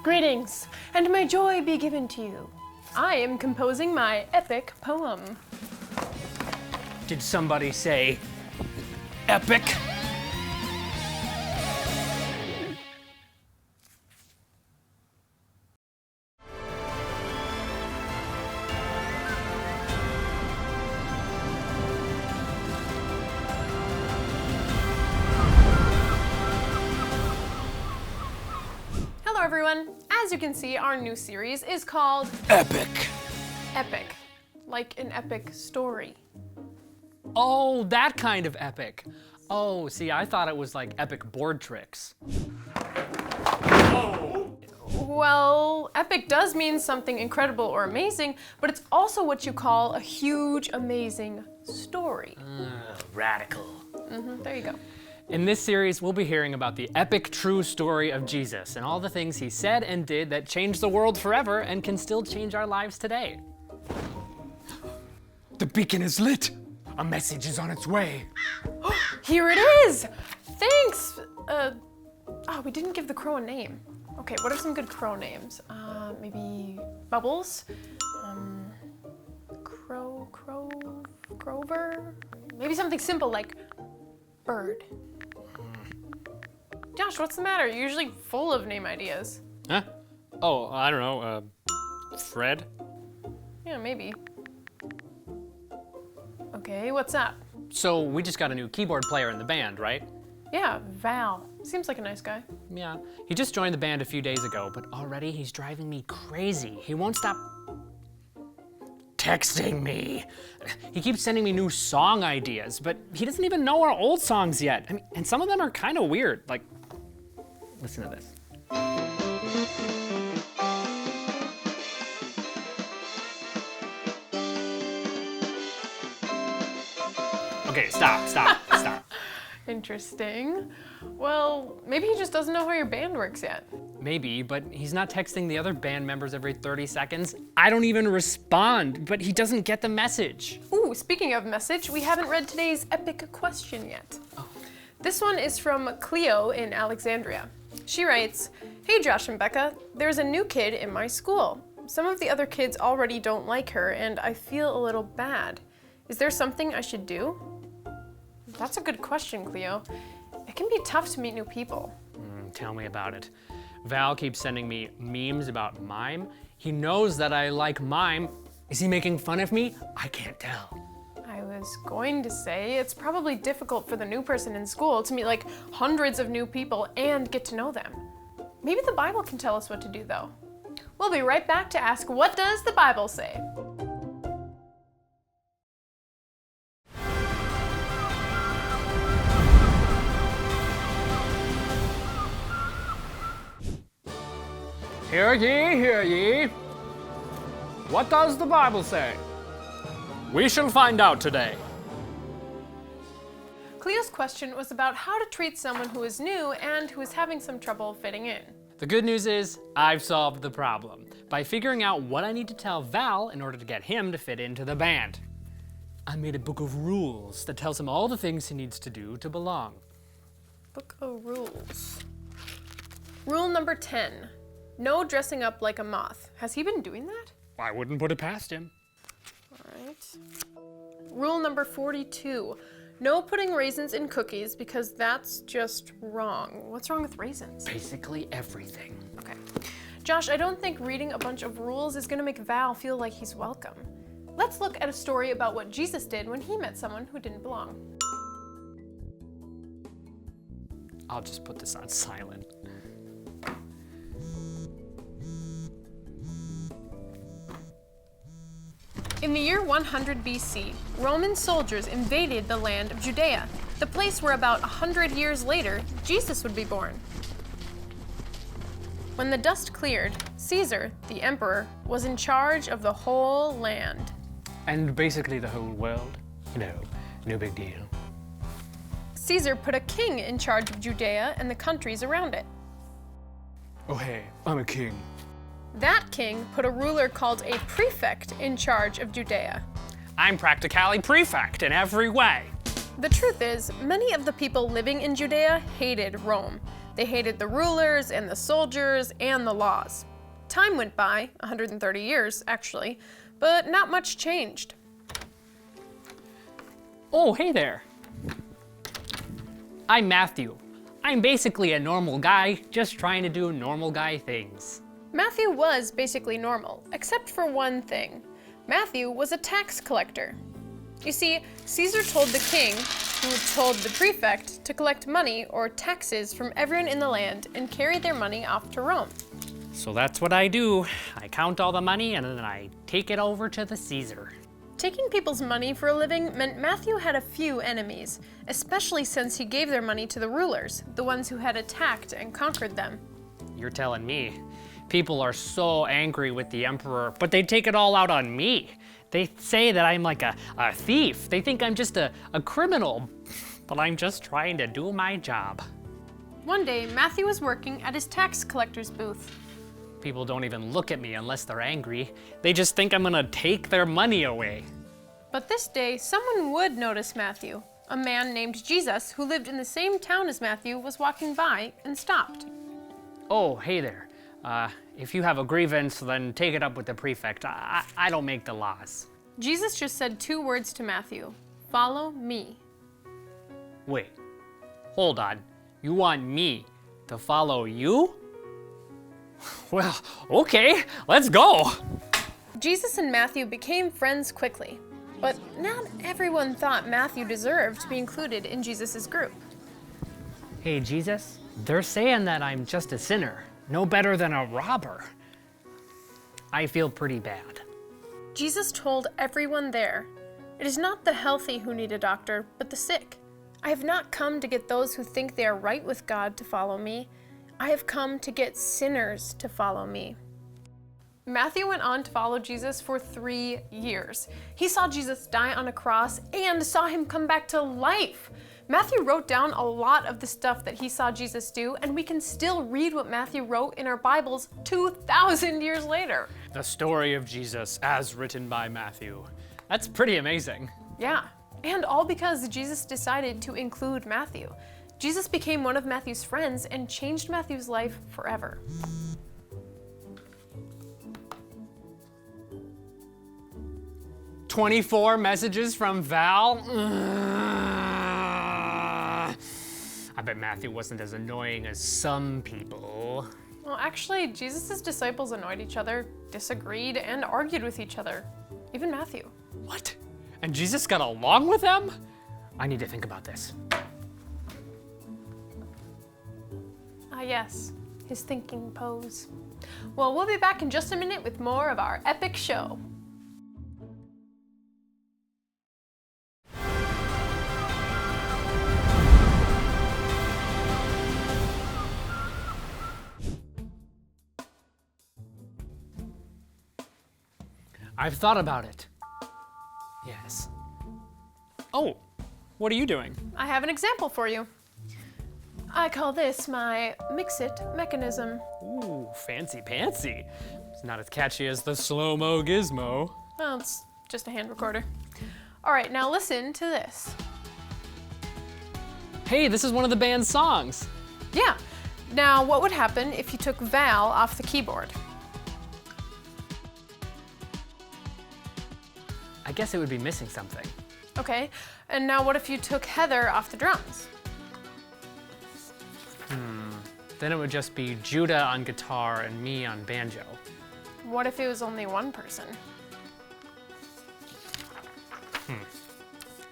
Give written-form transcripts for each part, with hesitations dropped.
Greetings, and may joy be given to you. I am composing my epic poem. Did somebody say epic? Hello everyone. As you can see, our new series is called Epic. Epic, like an epic story. Oh, that kind of epic. Oh, see, I thought it was like epic board tricks. Well, epic does mean something incredible or amazing, but it's also what you call a huge, amazing story. Radical. There you go. In this series, we'll be hearing about the epic true story of Jesus and all the things he said and did that changed the world forever and can still change our lives today. The beacon is lit. A message is on its way. Here it is! Thanks! We didn't give the crow a name. Okay, what are some good crow names? Maybe Bubbles? Grover? Maybe something simple like Bird. Josh, what's the matter? You're usually full of name ideas. Huh? Oh, I don't know, Fred? Yeah, maybe. Okay, what's up? So we just got a new keyboard player in the band, right? Yeah, Val. Seems like a nice guy. Yeah, he just joined the band a few days ago, but already he's driving me crazy. He won't stop texting me. He keeps sending me new song ideas, but he doesn't even know our old songs yet. I mean, and some of them are kind of weird. Like, listen to this. Okay, stop. Interesting. Well, maybe he just doesn't know how your band works yet. Maybe, but he's not texting the other band members every 30 seconds. I don't even respond, but he doesn't get the message. Ooh, speaking of message, we haven't read today's epic question yet. This one is from Cleo in Alexandria. She writes, "Hey Josh and Becca, there's a new kid in my school. Some of the other kids already don't like her and I feel a little bad. Is there something I should do?" That's a good question, Cleo. It can be tough to meet new people. Tell me about it. Val keeps sending me memes about mime. He knows that I like mime. Is he making fun of me? I can't tell. I was going to say it's probably difficult for the new person in school to meet like hundreds of new people and get to know them. Maybe the Bible can tell us what to do though. We'll be right back to ask, what does the Bible say? Hear ye, hear ye. What does the Bible say? We shall find out today. Cleo's question was about how to treat someone who is new and who is having some trouble fitting in. The good news is, I've solved the problem by figuring out what I need to tell Val in order to get him to fit into the band. I made a book of rules that tells him all the things he needs to do to belong. Book of rules. Rule number 10. No dressing up like a moth. Has he been doing that? I wouldn't put it past him. All right. Rule number 42. No putting raisins in cookies because that's just wrong. What's wrong with raisins? Basically everything. Okay. Josh, I don't think reading a bunch of rules is gonna make Val feel like he's welcome. Let's look at a story about what Jesus did when he met someone who didn't belong. I'll just put this on silent. In the year 100 BC, Roman soldiers invaded the land of Judea, the place where about 100 years later, Jesus would be born. When the dust cleared, Caesar, the emperor, was in charge of the whole land. And basically the whole world. No big deal. Caesar put a king in charge of Judea and the countries around it. Oh hey, I'm a king. That king put a ruler called a prefect in charge of Judea. I'm practically prefect in every way. The truth is, many of the people living in Judea hated Rome. They hated the rulers and the soldiers and the laws. Time went by, 130 years actually, but not much changed. Oh, hey there. I'm Matthew. I'm basically a normal guy, just trying to do normal guy things. Matthew was basically normal, except for one thing. Matthew was a tax collector. You see, Caesar told the king, who told the prefect, to collect money or taxes from everyone in the land and carry their money off to Rome. So that's what I do. I count all the money and then I take it over to the Caesar. Taking people's money for a living meant Matthew had a few enemies, especially since he gave their money to the rulers, the ones who had attacked and conquered them. You're telling me. People are so angry with the emperor, but they take it all out on me. They say that I'm like a thief. They think I'm just a criminal, but I'm just trying to do my job. One day, Matthew was working at his tax collector's booth. People don't even look at me unless they're angry. They just think I'm gonna take their money away. But this day, someone would notice Matthew. A man named Jesus, who lived in the same town as Matthew, was walking by and stopped. Oh, hey there. If you have a grievance, then take it up with the prefect. I don't make the laws. Jesus just said 2 words to Matthew: "Follow me." Wait, hold on. You want me to follow you? Well, okay, let's go. Jesus and Matthew became friends quickly, but not everyone thought Matthew deserved to be included in Jesus' group. Hey, Jesus, they're saying that I'm just a sinner, no better than a robber. I feel pretty bad. Jesus told everyone there, "It is not the healthy who need a doctor, but the sick. I have not come to get those who think they are right with God to follow me. I have come to get sinners to follow me." Matthew went on to follow Jesus for 3 years. He saw Jesus die on a cross and saw him come back to life. Matthew wrote down a lot of the stuff that he saw Jesus do, and we can still read what Matthew wrote in our Bibles 2,000 years later. The story of Jesus as written by Matthew. That's pretty amazing. Yeah, and all because Jesus decided to include Matthew. Jesus became one of Matthew's friends and changed Matthew's life forever. "24 messages from Val? I bet Matthew wasn't as annoying as some people. Well, actually, Jesus' disciples annoyed each other, disagreed, and argued with each other. Even Matthew. What? And Jesus got along with them? I need to think about this. Yes, his thinking pose. Well, we'll be back in just a minute with more of our epic show. I've thought about it. Yes. Oh, what are you doing? I have an example for you. I call this my mix-it mechanism. Ooh, fancy pantsy. It's not as catchy as the slow-mo gizmo. Well, it's just a hand recorder. All right, now listen to this. Hey, this is one of the band's songs. Yeah. Now, what would happen if you took Val off the keyboard? I guess it would be missing something. Okay, and now what if you took Heather off the drums? Then it would just be Judah on guitar and me on banjo. What if it was only one person?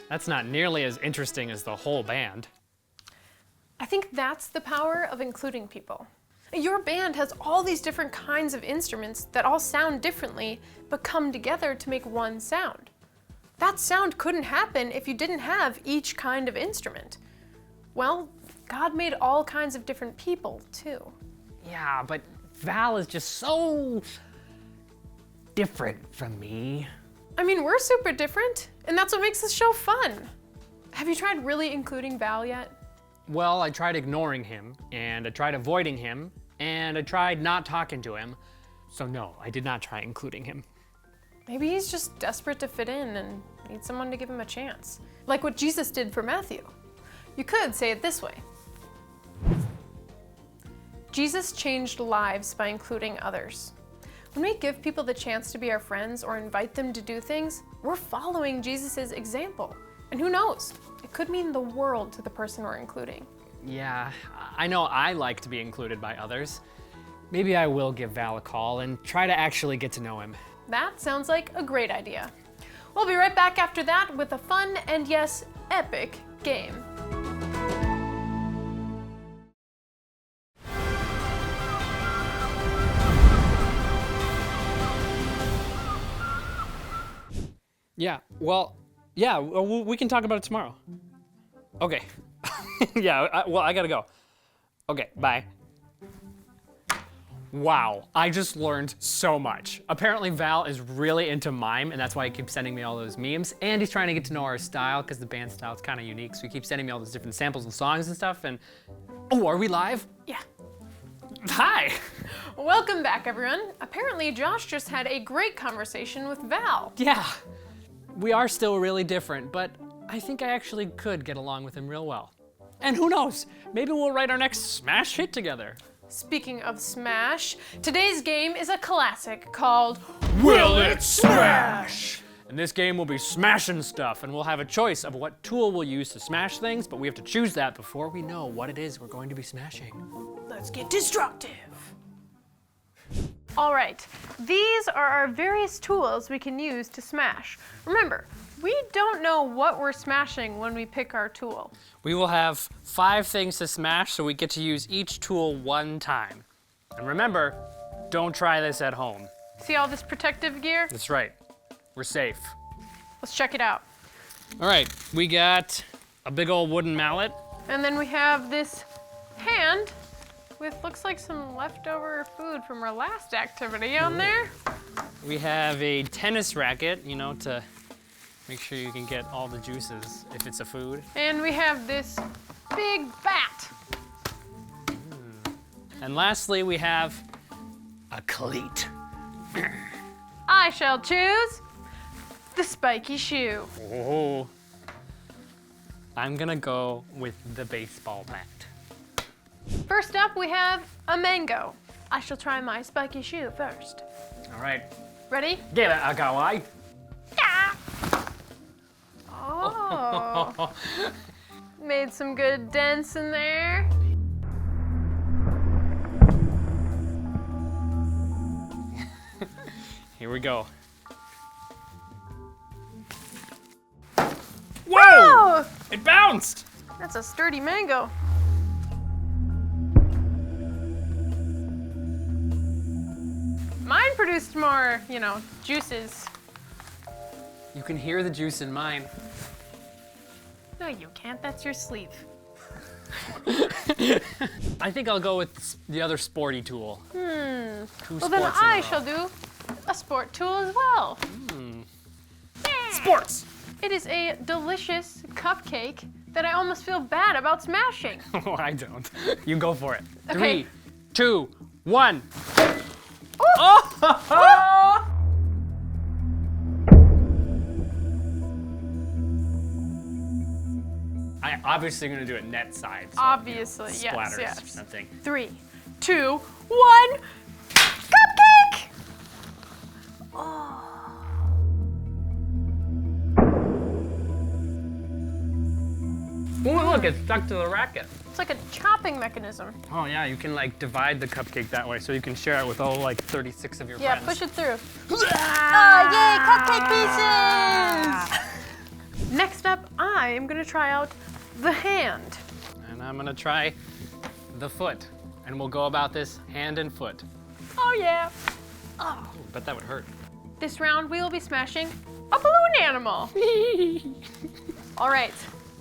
That's not nearly as interesting as the whole band. I think that's the power of including people. Your band has all these different kinds of instruments that all sound differently, but come together to make one sound. That sound couldn't happen if you didn't have each kind of instrument. Well, God made all kinds of different people, too. Yeah, but Val is just so different from me. I mean, we're super different, and that's what makes this show fun. Have you tried really including Val yet? Well, I tried ignoring him, and I tried avoiding him, and I tried not talking to him. So no, I did not try including him. Maybe he's just desperate to fit in and needs someone to give him a chance. Like what Jesus did for Matthew. You could say it this way. Jesus changed lives by including others. When we give people the chance to be our friends or invite them to do things, we're following Jesus' example. And who knows, it could mean the world to the person we're including. Yeah, I know I like to be included by others. Maybe I will give Val a call and try to actually get to know him. That sounds like a great idea. We'll be right back after that with a fun and yes, epic game. Yeah, we can talk about it tomorrow. Okay. Yeah, I gotta go. Okay, bye. Wow, I just learned so much. Apparently Val is really into mime, and that's why he keeps sending me all those memes. And he's trying to get to know our style, because the band style is kind of unique. So he keeps sending me all those different samples and songs and stuff. And oh, are we live? Yeah. Hi. Welcome back, everyone. Apparently Josh just had a great conversation with Val. Yeah, we are still really different, but I think I actually could get along with him real well. And who knows, maybe we'll write our next smash hit together. Speaking of Smash, today's game is a classic called Will It Smash? In this game, we'll be smashing stuff, and we'll have a choice of what tool we'll use to smash things, but we have to choose that before we know what it is we're going to be smashing. Let's get destructive. All right, these are our various tools we can use to smash. Remember, we don't know what we're smashing when we pick our tool. We will have 5 things to smash, so we get to use each tool one time. And remember, don't try this at home. See all this protective gear? That's right, we're safe. Let's check it out. All right, we got a big old wooden mallet. And then we have this hand with looks like some leftover food from our last activity on there. We have a tennis racket, you know, to make sure you can get all the juices if it's a food. And we have this big bat. And lastly, we have a cleat. I shall choose the spiky shoe. Oh. I'm gonna go with the baseball bat. First up, we have a mango. I shall try my spiky shoe first. All right, Ready? give it a go, eh? Yeah. Oh. Made some good dents in there. Here we go. Whoa! Oh, It bounced! that's a sturdy mango. Mine produced more, juices. You can hear the juice in mine. No, you can't. That's your sleeve. I think I'll go with the other sporty tool. Two Well, sports then in a I row. shall do a sport tool as well. Sports! It is a delicious cupcake that I almost feel bad about smashing. Oh, I don't. You go for it. Okay. 3, 2, 1. Oh! I'm obviously gonna do it net side. So, Obviously, yes, splatters or yes. something. 3, 2, 1. Cupcake! Oh, look, it's stuck to the racket. It's like a chopping mechanism. Oh yeah, you can like divide the cupcake that way so you can share it with all like 36 of your Yeah, friends. push it through. Oh, yay, cupcake pieces! Next up, I am gonna try out the hand. And I'm gonna try the foot. And we'll go about this hand and foot. Oh yeah. Oh, bet that would hurt. This round we will be smashing a balloon animal. All right,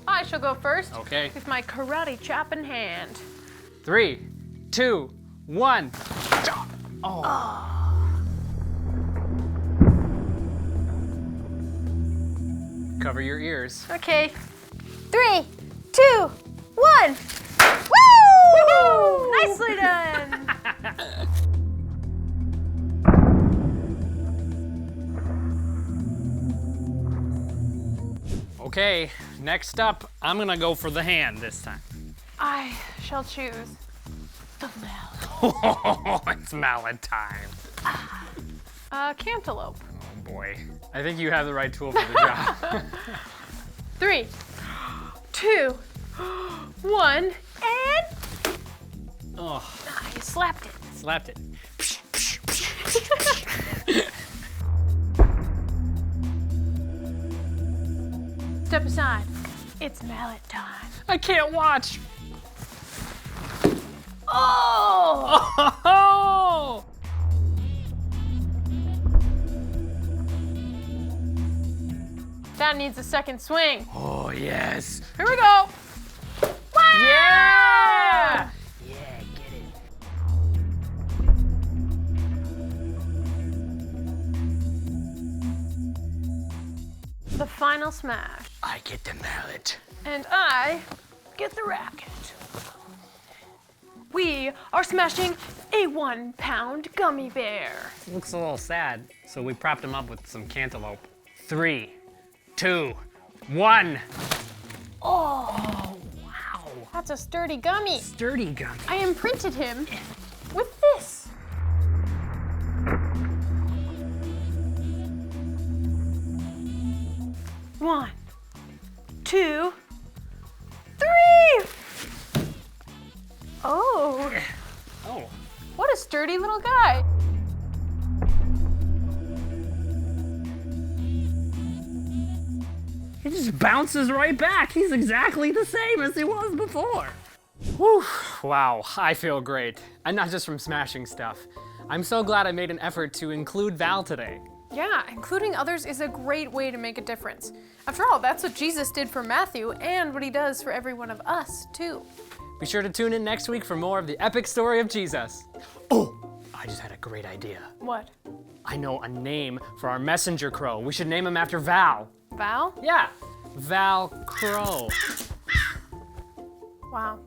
I shall go first. Okay. With my karate chop in hand. 3, 2, 1. Oh. Cover your ears. Okay. 3, 2, 1. Woo! Nicely done. Okay, next up, I'm gonna go for the hand this time. I shall choose The mallet. Oh, it's mallet time. Cantaloupe. Oh boy. I think you have the right tool for the job. 3, 2, 1, and... Oh, Ah, you slapped it. slapped it. Step aside. It's mallet time. I can't watch. Oh! Oh! That needs a second swing. Oh yes. Here we go. Wow! Yeah! Yeah, get it. The final smash. I get the mallet. And I get the racket. We are smashing a 1-pound gummy bear. Looks a little sad, so we propped him up with some cantaloupe. 3, 2, 1. Oh, wow. That's a sturdy gummy. Sturdy gummy. I imprinted him with this. One, 2, 3. Oh, Oh. what a sturdy little guy. He just bounces right back. He's exactly the same as he was before. Whew. Wow, I feel great. And not just from smashing stuff. I'm so glad I made an effort to include Val today. Yeah, including others is a great way to make a difference. After all, that's what Jesus did for Matthew and what he does for every one of us, too. Be sure to tune in next week for more of the epic story of Jesus. Oh, I just had a great idea. What? I know a name for our messenger crow. We should name him after Val. Val? Yeah, Val Crow. Wow.